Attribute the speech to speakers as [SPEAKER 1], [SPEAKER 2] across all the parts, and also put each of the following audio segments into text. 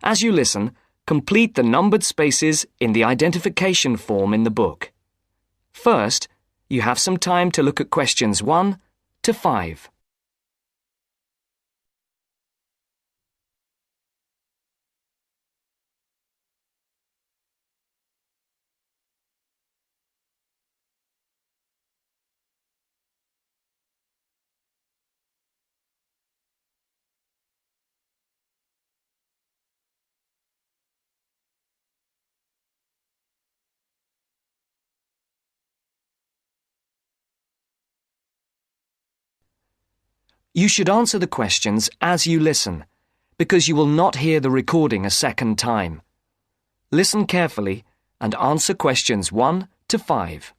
[SPEAKER 1] As you listen, complete the numbered spaces in the identification form in the book. First, you have some time to look at questions 1 to 5. You should answer the questions as you listen, because you will not hear the recording a second time. Listen carefully and answer questions 1 to 5.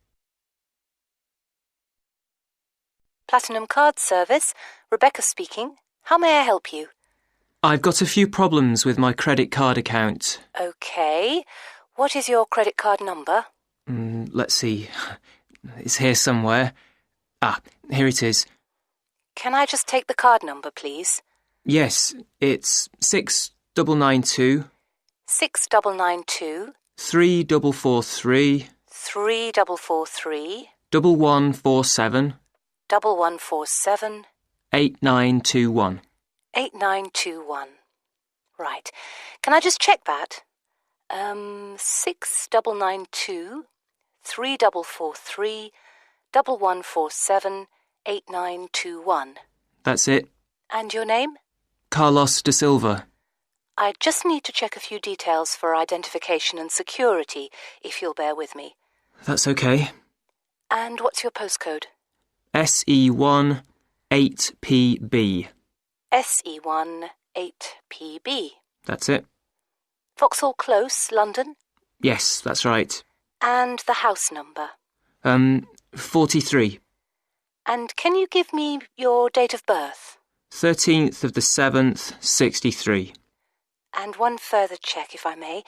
[SPEAKER 2] Platinum Card Service, Rebecca speaking. How may I help you?
[SPEAKER 3] I've got a few problems with my credit card account.
[SPEAKER 2] Okay. What is your credit card number?
[SPEAKER 3] Let's see. It's here somewhere. Here it is.
[SPEAKER 2] Can I just take the card number, please?
[SPEAKER 3] Yes, it's 6992
[SPEAKER 2] 6992
[SPEAKER 3] 3443
[SPEAKER 2] 3443
[SPEAKER 3] 1147
[SPEAKER 2] 1147
[SPEAKER 3] 8921.
[SPEAKER 2] 8921. Right. Can I just check that? 6992 3443 1147 8921.
[SPEAKER 3] That's it.
[SPEAKER 2] And your name?
[SPEAKER 3] Carlos de Silva.
[SPEAKER 2] I just need to check a few details for identification and security, if you'll bear with me.
[SPEAKER 3] That's okay.
[SPEAKER 2] And what's your postcode?
[SPEAKER 3] SE1 8PB.
[SPEAKER 2] SE1 8PB.
[SPEAKER 3] That's it.
[SPEAKER 2] Vauxhall Close, London?
[SPEAKER 3] Yes, that's right.
[SPEAKER 2] And the house number?
[SPEAKER 3] 43.
[SPEAKER 2] And can you give me your date of birth?
[SPEAKER 3] 13th of the 7th, 63.
[SPEAKER 2] And one further check, if I may.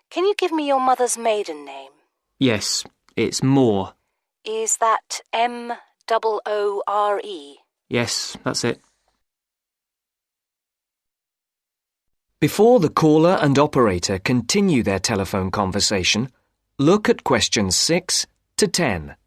[SPEAKER 2] Can you give me your mother's maiden name?
[SPEAKER 3] Yes, it's Moore.
[SPEAKER 2] Is that Moore?
[SPEAKER 3] Yes, that's it.
[SPEAKER 1] Before the caller and operator continue their telephone conversation, look at questions 6 to 10.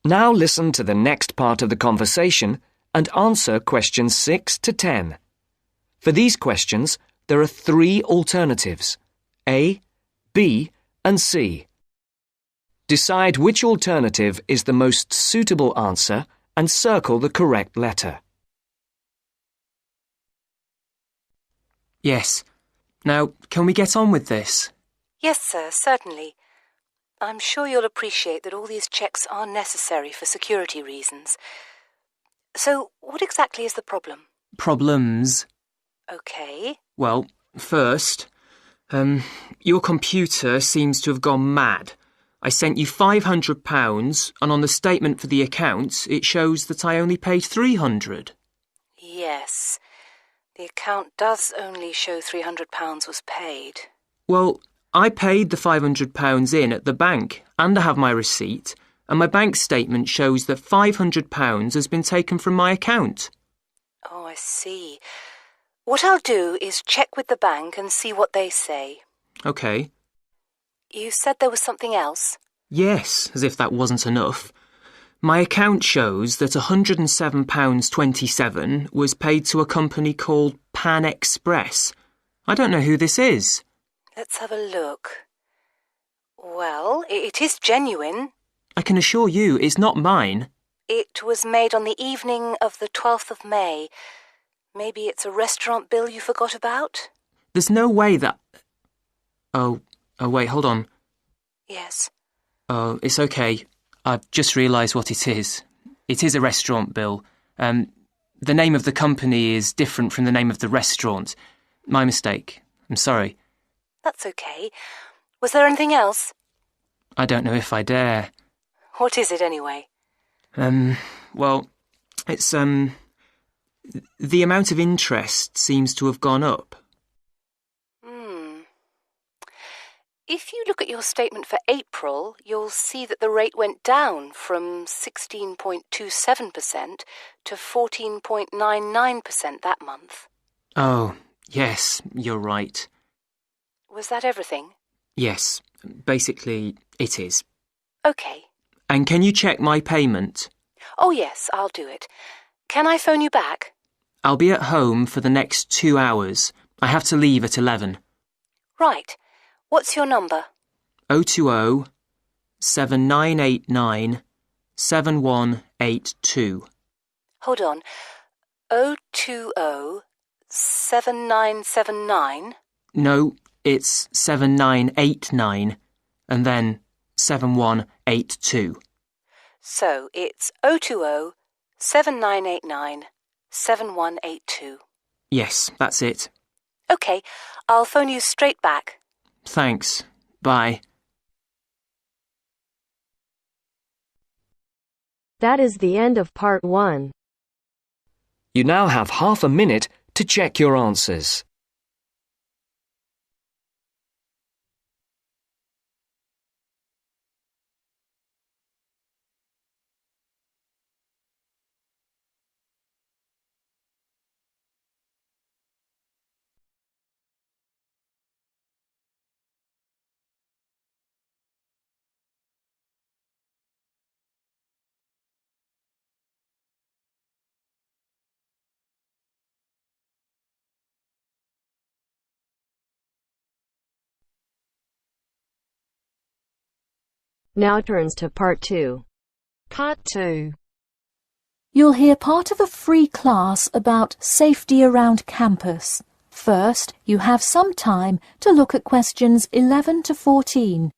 [SPEAKER 1] Now listen to the next part of the conversation and answer questions 6 to 10. For these questions, there are 3 alternatives: A, B, and C. Decide which alternative is the most suitable answer and circle the correct letter.
[SPEAKER 3] Yes. Now, can we get on with this?
[SPEAKER 2] Yes, sir, certainly. I'm sure you'll appreciate that all these checks are necessary for security reasons. So, what exactly is the problem?
[SPEAKER 3] Problems?
[SPEAKER 2] Okay.
[SPEAKER 3] Well, first, your computer seems to have gone mad. I sent you £500 and on the statement for the account it shows that I only paid £300.
[SPEAKER 2] Yes. The account does only show £300 was paid.
[SPEAKER 3] Well, I paid the £500 in at the bank and I have my receipt, and my bank statement shows that £500 has been taken from my account.
[SPEAKER 2] Oh, I see. What I'll do is check with the bank and see what they say.
[SPEAKER 3] OK.
[SPEAKER 2] You said there was something else?
[SPEAKER 3] Yes, as if that wasn't enough. My account shows that £107.27 was paid to a company called Pan Express. I don't know who this is.
[SPEAKER 2] Let's have a look. Well, it is genuine.
[SPEAKER 3] I can assure you it's not mine.
[SPEAKER 2] It was made on the evening of the 12th of May. Maybe it's a restaurant bill you forgot about?
[SPEAKER 3] There's no way that... Oh, wait, hold on.
[SPEAKER 2] Yes.
[SPEAKER 3] Oh, it's okay. I've just realised what it is. It is a restaurant bill. The name of the company is different from the name of the restaurant. My mistake. I'm sorry.
[SPEAKER 2] That's okay. Was there anything else?
[SPEAKER 3] I don't know if I dare.
[SPEAKER 2] What is it anyway?
[SPEAKER 3] Well, it's, the amount of interest seems to have gone up.
[SPEAKER 2] If you look at your statement for April, you'll see that the rate went down from 16.27% to 14.99% that month.
[SPEAKER 3] Oh, yes, you're right.
[SPEAKER 2] Was that everything?
[SPEAKER 3] Yes, basically, it is.
[SPEAKER 2] Okay.
[SPEAKER 3] And can you check my payment?
[SPEAKER 2] Oh yes, I'll do it. Can I phone you back?
[SPEAKER 3] I'll be at home for the next 2 hours. I have to leave at 11.
[SPEAKER 2] Right. What's your number?
[SPEAKER 3] 020 7989 7182.
[SPEAKER 2] Hold on. 020 7979.
[SPEAKER 3] No, it's 7989 and then 7182.
[SPEAKER 2] So it's 020 7989 7182.
[SPEAKER 3] Yes, that's it.
[SPEAKER 2] Okay, I'll phone you straight back.
[SPEAKER 3] Thanks. Bye.
[SPEAKER 4] That is the end of part 1.
[SPEAKER 1] You now have half a minute to check your answers.
[SPEAKER 4] Now turns to part 2.
[SPEAKER 5] Part 2. You'll hear part of a free class about safety around campus. First, you have some time to look at questions 11 to 14.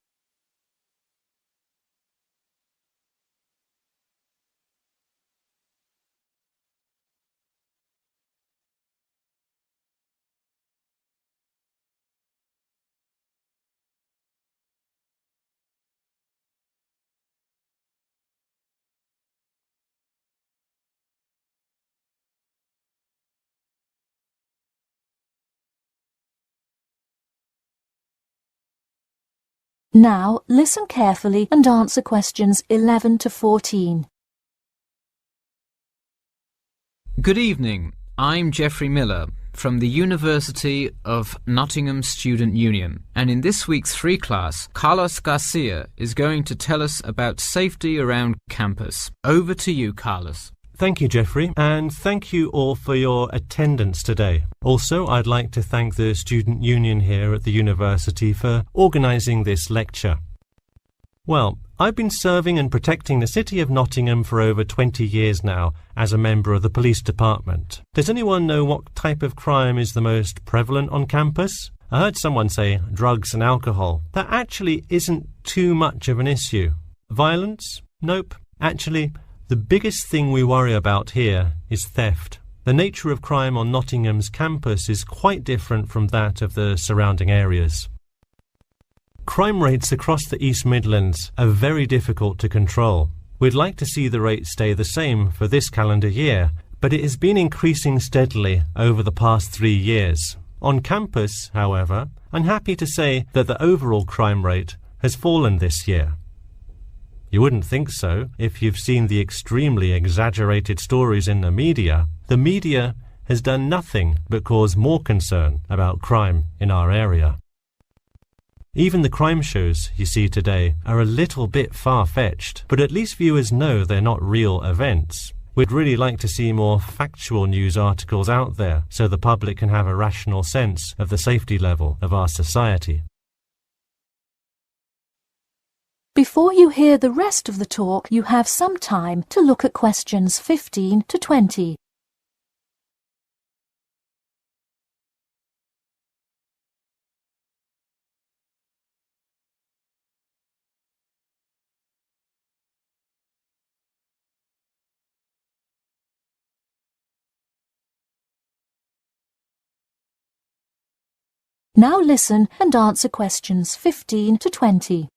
[SPEAKER 5] Now, listen carefully and answer questions 11 to 14.
[SPEAKER 6] Good evening. I'm Geoffrey Miller from the University of Nottingham Student Union, and in this week's free class, Carlos Garcia is going to tell us about safety around campus. Over to you, Carlos.
[SPEAKER 7] Thank you, Geoffrey, and thank you all for your attendance today. Also, I'd like to thank the Student Union here at the university for organising this lecture. Well, I've been serving and protecting the city of Nottingham for over 20 years now as a member of the police department. Does anyone know what type of crime is the most prevalent on campus? I heard someone say drugs and alcohol. That actually isn't too much of an issue. Violence? Nope. Actually, the biggest thing we worry about here is theft. The nature of crime on Nottingham's campus is quite different from that of the surrounding areas. Crime rates across the East Midlands are very difficult to control. We'd like to see the rate stay the same for this calendar year, but it has been increasing steadily over the past 3 years. On campus, however, I'm happy to say that the overall crime rate has fallen this year. You wouldn't think so if you've seen the extremely exaggerated stories in the media. The media has done nothing but cause more concern about crime in our area. Even the crime shows you see today are a little bit far-fetched, but at least viewers know they're not real events. We'd really like to see more factual news articles out there so the public can have a rational sense of the safety level of our society.
[SPEAKER 5] Before you hear the rest of the talk, you have some time to look at questions 15 to 20. Now listen and answer questions 15 to 20.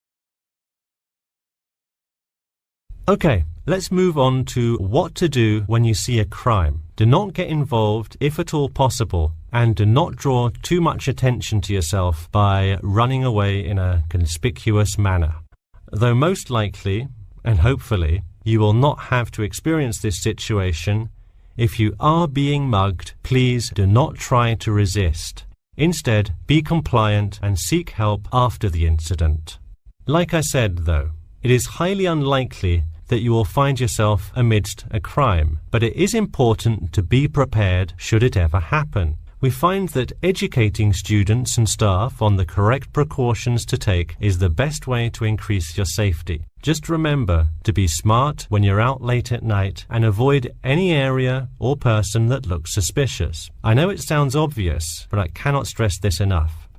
[SPEAKER 7] Okay, let's move on to what to do when you see a crime. Do not get involved if at all possible, and do not draw too much attention to yourself by running away in a conspicuous manner. Though most likely, and hopefully, you will not have to experience this situation, if you are being mugged, please do not try to resist. Instead, be compliant and seek help after the incident. Like I said, though, it is highly unlikely that you will find yourself amidst a crime, but it is important to be prepared should it ever happen. We find that educating students and staff on the correct precautions to take is the best way to increase your safety. Just remember to be smart when you're out late at night and avoid any area or person that looks suspicious. I know it sounds obvious, but I cannot stress this enough.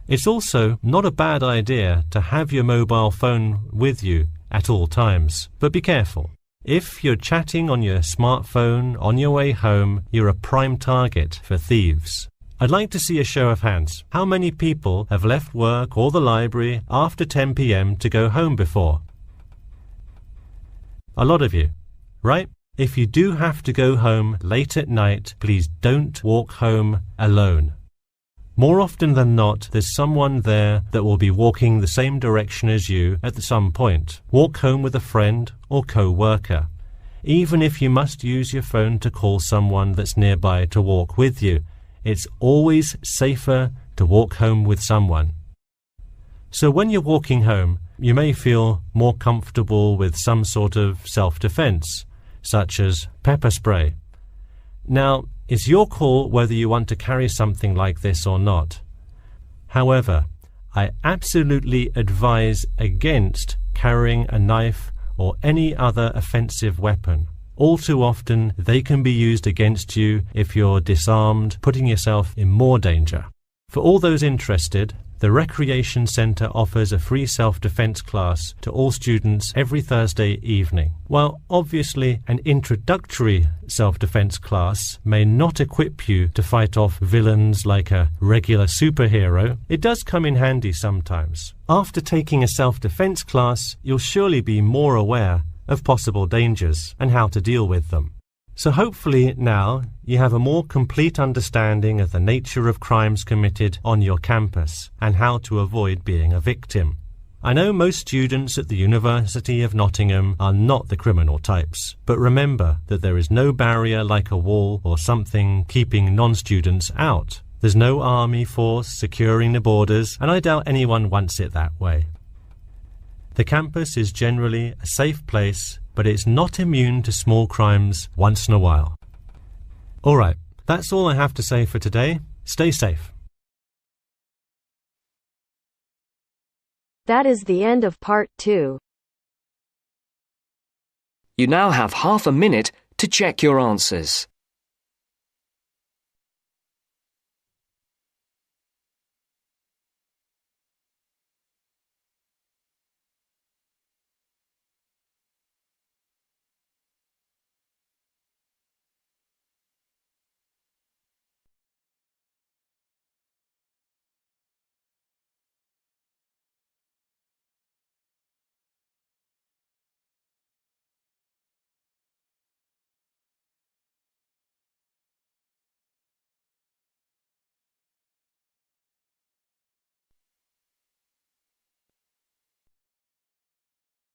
[SPEAKER 7] It's also not a bad idea to have your mobile phone with you at all times, but be careful. If you're chatting on your smartphone on your way home, you're a prime target for thieves. I'd like to see a show of hands. How many people have left work or the library after 10 p.m. to go home before? A lot of you, right? If you do have to go home late at night, please don't walk home alone. More often than not, there's someone there that will be walking the same direction as you at some point. Walk home with a friend or co-worker. Even if you must use your phone to call someone that's nearby to walk with you, it's always safer to walk home with someone. So when you're walking home, you may feel more comfortable with some sort of self-defense, such as pepper spray. Now, it's your call whether you want to carry something like this or not. However, I absolutely advise against carrying a knife or any other offensive weapon. All too often, they can be used against you if you're disarmed, putting yourself in more danger. For all those interested, the Recreation Centre offers a free self-defense class to all students every Thursday evening. While obviously an introductory self-defense class may not equip you to fight off villains like a regular superhero, it does come in handy sometimes. After taking a self-defense class, you'll surely be more aware of possible dangers and how to deal with them. So hopefully now you have a more complete understanding of the nature of crimes committed on your campus and how to avoid being a victim. I know most students at the University of Nottingham are not the criminal types, but remember that there is no barrier like a wall or something keeping non-students out. There's no army force securing the borders, and I doubt anyone wants it that way. The campus is generally a safe place, but it's not immune to small crimes once in a while. All right, that's all I have to say for today. Stay safe.
[SPEAKER 4] That is the end of part 2.
[SPEAKER 1] You now have half a minute to check your answers.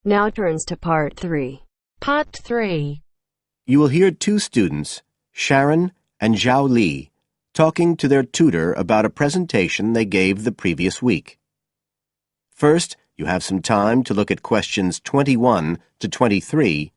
[SPEAKER 4] Now turns to part 3.
[SPEAKER 8] Part 3.
[SPEAKER 9] You will hear two students, Sharon and Zhao Li, talking to their tutor about a presentation they gave the previous week. First, you have some time to look at questions 21 to 23.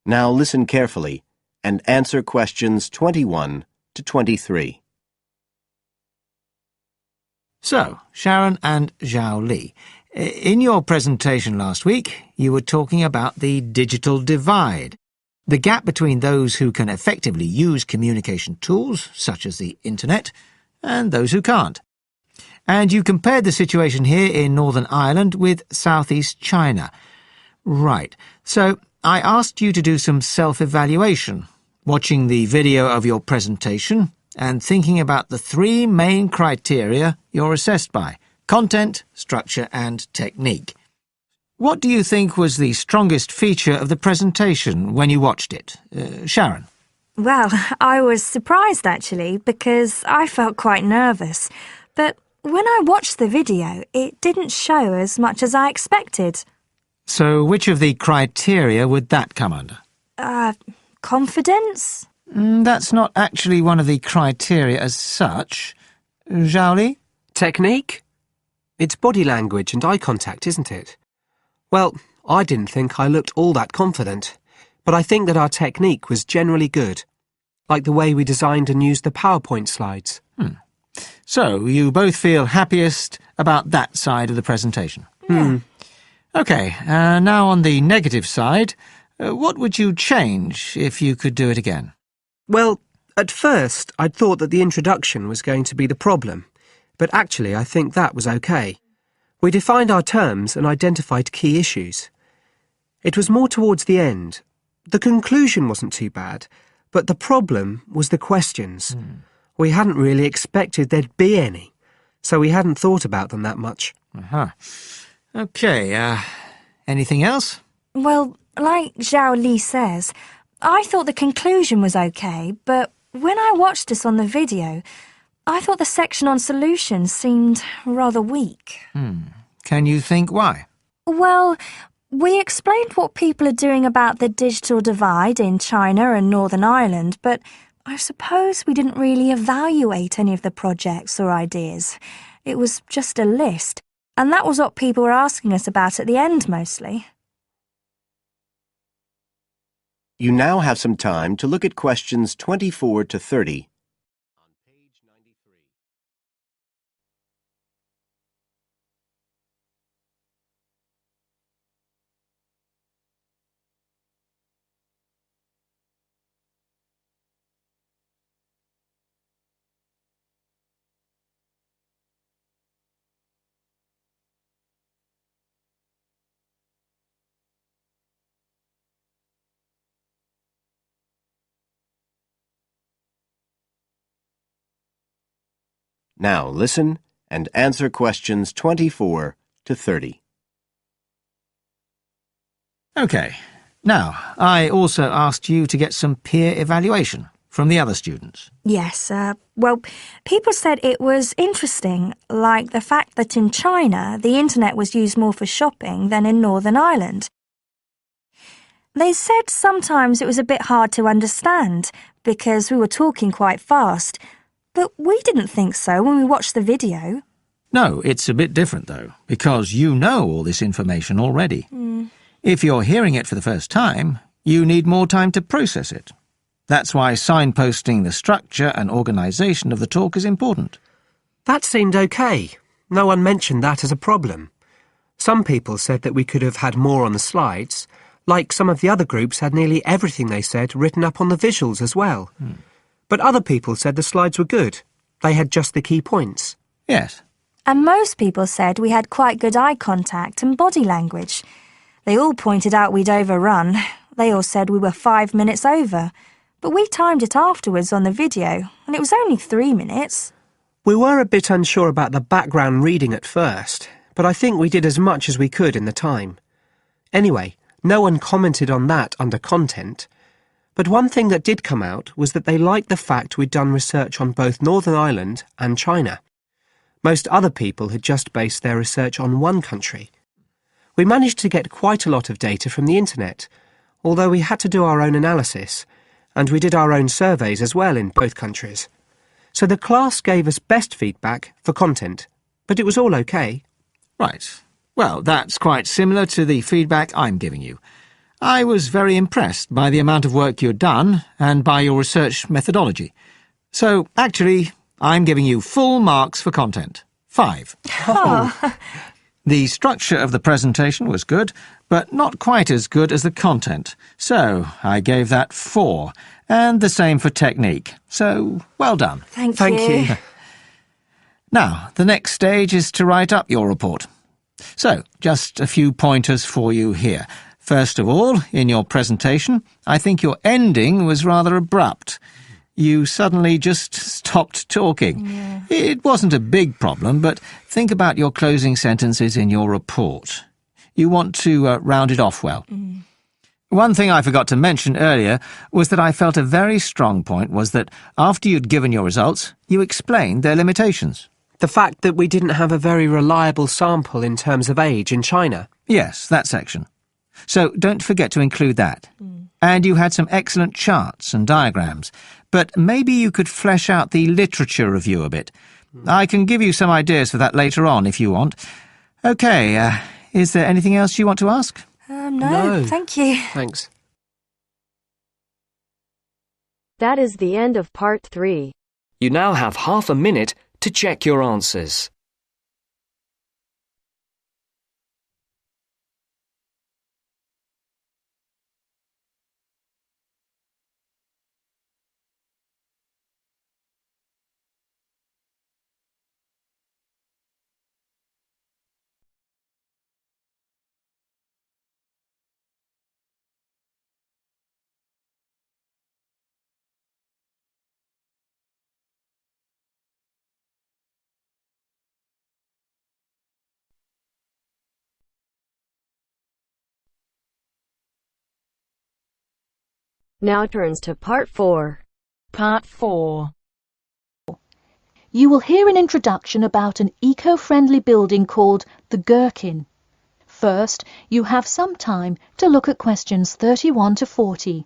[SPEAKER 9] Now listen carefully and answer questions 21 to 23.
[SPEAKER 10] So, Sharon and Zhao Li,
[SPEAKER 8] In your presentation last week, you were talking about the digital divide, the gap between those who can effectively use communication tools, such as the internet, and those who can't. And you compared the situation here in Northern Ireland with southeast China. Right. So I asked you to do some self-evaluation, watching the video of your presentation and thinking about the three main criteria you're assessed by: content, structure and technique. What do you think was the strongest feature of the presentation when you watched it? Sharon?
[SPEAKER 10] Well, I was surprised actually, because I felt quite nervous. But when I watched the video, it didn't show as much as I expected.
[SPEAKER 8] So which of the criteria would that come under?
[SPEAKER 10] Confidence?
[SPEAKER 8] That's not actually one of the criteria as such. Zhao?
[SPEAKER 11] Technique? It's body language and eye contact, isn't it? Well, I didn't think I looked all that confident, but I think that our technique was generally good, like the way we designed and used the PowerPoint slides.
[SPEAKER 8] So you both feel happiest about that side of the presentation?
[SPEAKER 10] Yeah.
[SPEAKER 8] OK, now on the negative side, what would you change if you could do it again?
[SPEAKER 11] Well, at first I'd thought that the introduction was going to be the problem, but actually I think that was OK. We defined our terms and identified key issues. It was more towards the end. The conclusion wasn't too bad, but the problem was the questions. We hadn't really expected there'd be any, so we hadn't thought about them that much.
[SPEAKER 8] OK, anything else?
[SPEAKER 10] Well, like Zhao Li says, I thought the conclusion was okay, but when I watched us on the video, I thought the section on solutions seemed rather weak.
[SPEAKER 8] Can you think why?
[SPEAKER 10] Well, we explained what people are doing about the digital divide in China and Northern Ireland, but I suppose we didn't really evaluate any of the projects or ideas. It was just a list, and that was what people were asking us about at the end mostly.
[SPEAKER 9] You now have some time to look at questions 24 to 30. On page 93. Now listen and answer questions 24 to 30.
[SPEAKER 8] OK. Now, I also asked you to get some peer evaluation from the other students.
[SPEAKER 10] Yes, well, people said it was interesting, like the fact that in China the internet was used more for shopping than in Northern Ireland. They said sometimes it was a bit hard to understand because we were talking quite fast, but we didn't think so when we watched the video.
[SPEAKER 8] No, it's a bit different, though, because you know all this information already. If you're hearing it for the first time, you need more time to process it. That's why signposting the structure and organisation of the talk is important.
[SPEAKER 11] That seemed OK. No one mentioned that as a problem. Some people said that we could have had more on the slides, like some of the other groups had nearly everything they said written up on the visuals as well. But other people said the slides were good. They had just the key points.
[SPEAKER 8] Yes.
[SPEAKER 10] And most people said we had quite good eye contact and body language. They all pointed out we'd overrun. They all said we were 5 minutes over. But we timed it afterwards on the video, and it was only 3 minutes.
[SPEAKER 11] We were a bit unsure about the background reading at first, but I think we did as much as we could in the time. Anyway, no one commented on that under content. But one thing that did come out was that they liked the fact we'd done research on both Northern Ireland and China. Most other people had just based their research on one country. We managed to get quite a lot of data from the internet, although we had to do our own analysis, and we did our own surveys as well in both countries. So the class gave us best feedback for content, but it was all OK.
[SPEAKER 8] Right. Well, that's quite similar to the feedback I'm giving you. I was very impressed by the amount of work you'd done and by your research methodology. So, actually, I'm giving you full marks for content. 5. The structure of the presentation was good, but not quite as good as the content. So I gave that 4, and the same for technique. So, well done.
[SPEAKER 10] Thank
[SPEAKER 11] you.
[SPEAKER 8] Now, the next stage is to write up your report. So, just a few pointers for you here. First of all, in your presentation, I think your ending was rather abrupt. You suddenly just stopped talking.
[SPEAKER 10] Yeah.
[SPEAKER 8] It wasn't a big problem, but think about your closing sentences in your report. You want to round it off well. One thing I forgot to mention earlier was that I felt a very strong point was that after you'd given your results, you explained their limitations.
[SPEAKER 11] The fact that we didn't have a very reliable sample in terms of age in China.
[SPEAKER 8] Yes, that section. So don't forget to include that. And you had some excellent charts and diagrams, but maybe you could flesh out the literature review a bit. I can give you some ideas for that later on if you want. OK, is there anything else you want to ask?
[SPEAKER 10] No, thank you.
[SPEAKER 11] Thanks.
[SPEAKER 4] That is the end of part 3.
[SPEAKER 1] You now have half a minute to check your answers.
[SPEAKER 4] Now turns to part 4.
[SPEAKER 5] Part 4. You will hear an introduction about an eco-friendly building called the Gherkin. First, you have some time to look at questions 31 to 40.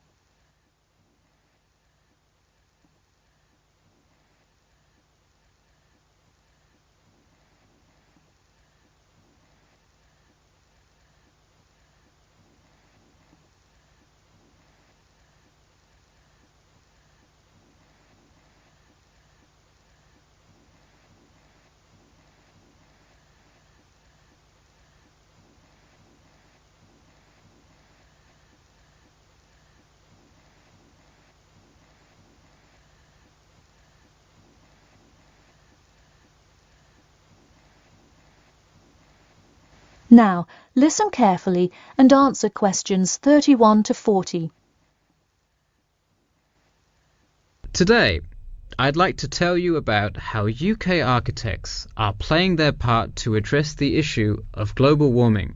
[SPEAKER 5] Now, listen carefully and answer questions 31 to 40.
[SPEAKER 6] Today, I'd like to tell you about how UK architects are playing their part to address the issue of global warming.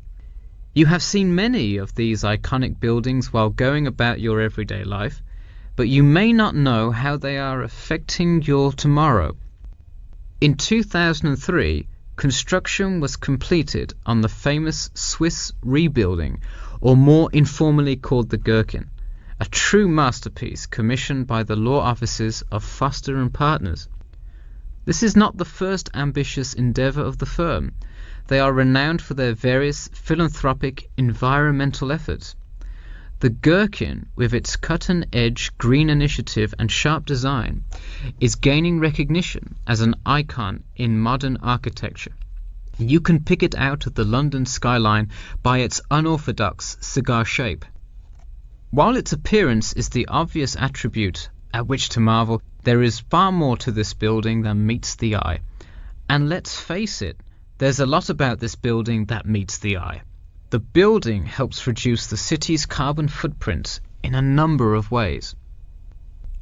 [SPEAKER 6] You have seen many of these iconic buildings while going about your everyday life, but you may not know how they are affecting your tomorrow. In 2003, construction was completed on the famous Swiss rebuilding, or more informally called the Gherkin, a true masterpiece commissioned by the law offices of Foster and Partners. This is not the first ambitious endeavour of the firm. They are renowned for their various philanthropic environmental efforts. The Gherkin, with its cut-and-edge green initiative and sharp design, is gaining recognition as an icon in modern architecture. You can pick it out of the London skyline by its unorthodox cigar shape. While its appearance is the obvious attribute at which to marvel, there is far more to this building than meets the eye. And let's face it, there's a lot about this building that meets the eye. The building helps reduce the city's carbon footprint in a number of ways.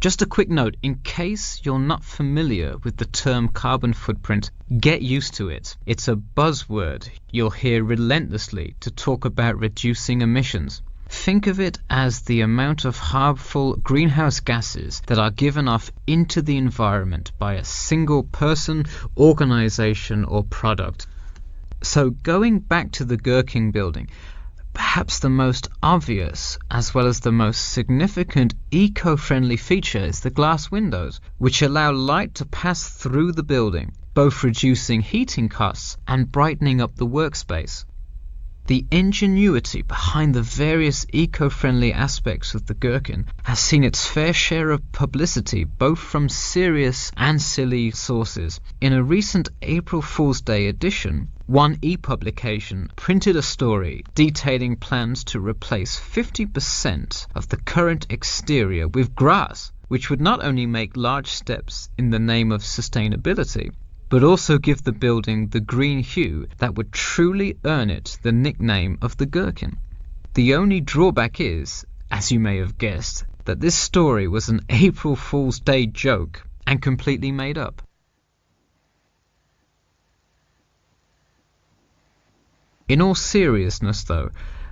[SPEAKER 6] Just a quick note, in case you're not familiar with the term carbon footprint, get used to it. It's a buzzword you'll hear relentlessly to talk about reducing emissions. Think of it as the amount of harmful greenhouse gases that are given off into the environment by a single person, organization, or product. So going back to the Gherkin building, perhaps the most obvious as well as the most significant eco-friendly feature is the glass windows, which allow light to pass through the building, both reducing heating costs and brightening up the workspace. The ingenuity behind the various eco-friendly aspects of the Gherkin has seen its fair share of publicity both from serious and silly sources. In a recent April Fool's Day edition, One e-publication printed a story detailing plans to replace 50% of the current exterior with grass, which would not only make large steps in the name of sustainability, but also give the building the green hue that would truly earn it the nickname of the Gherkin. The only drawback is, as you may have guessed, that this story was an April Fool's Day joke and completely made up. In all seriousness, though,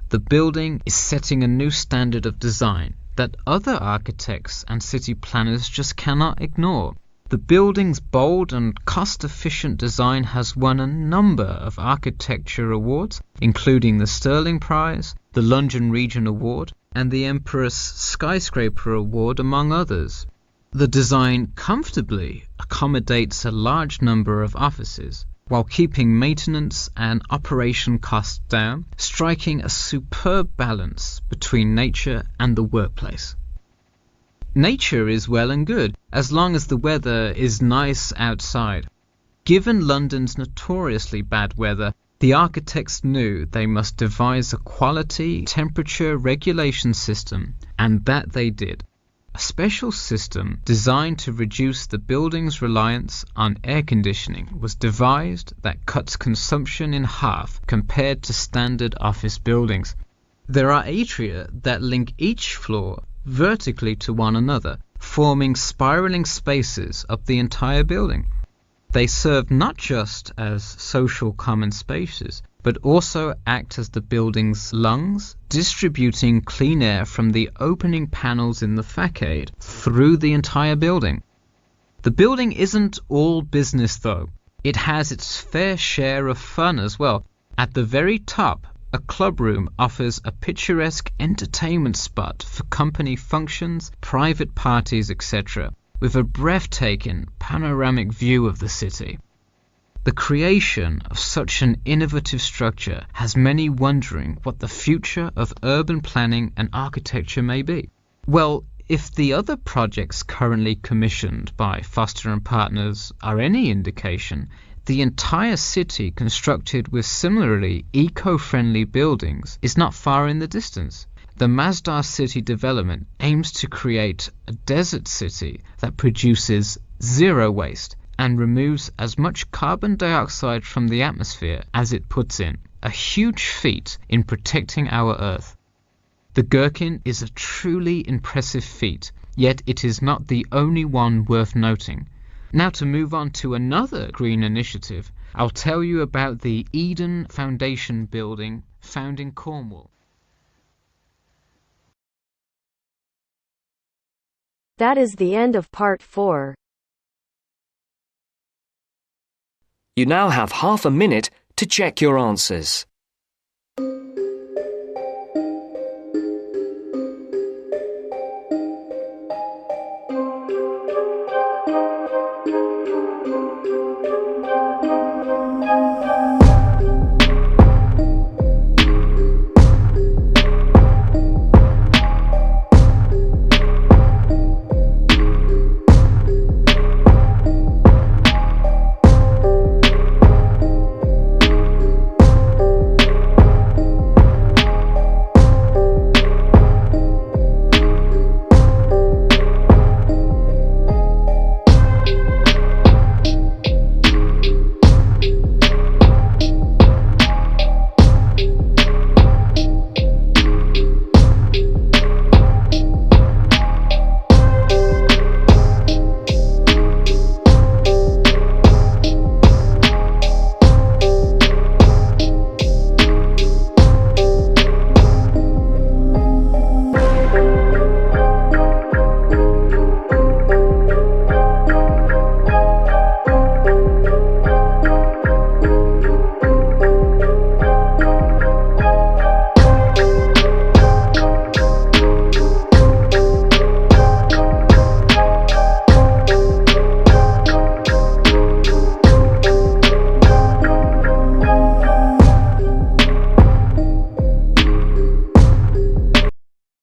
[SPEAKER 6] the building is setting a new standard of design that other architects and city planners just cannot ignore. The building's bold and cost-efficient design has won a number of architecture awards, including the Stirling Prize, the London Region Award, and the Empress Skyscraper Award, among others. The design comfortably accommodates a large number of offices, while keeping maintenance and operation costs down, striking a superb balance between nature and the workplace. Nature is well and good, as long as the weather is nice outside. Given London's notoriously bad weather, the architects knew they must devise a quality temperature regulation system, and that they did. A special system designed to reduce the building's reliance on air conditioning was devised that cuts consumption in half compared to standard office buildings. There are atria that link each floor vertically to one another, forming spiraling spaces up the entire building. They serve not just as social common spaces, but also act as the building's lungs, distributing clean air from the opening panels in the facade through the entire building. The building isn't all business though. It has its fair share of fun as well. At the very top, a club room offers a picturesque entertainment spot for company functions, private parties, etc., with a breathtaking panoramic view of the city. The creation of such an innovative structure has many wondering what the future of urban planning and architecture may be. Well, if the other projects currently commissioned by Foster & Partners are any indication, the entire city constructed with similarly eco-friendly buildings is not far in the distance. The Masdar City development aims to create a desert city that produces zero waste and removes as much carbon dioxide from the atmosphere as it puts in, a huge feat in protecting our Earth. The Gherkin is a truly impressive feat, yet it is not the only one worth noting. Now to move on to another green initiative, I'll tell you about the Eden Foundation building found in Cornwall.
[SPEAKER 4] That is the end of part 4.
[SPEAKER 1] You now have half a minute to check your answers.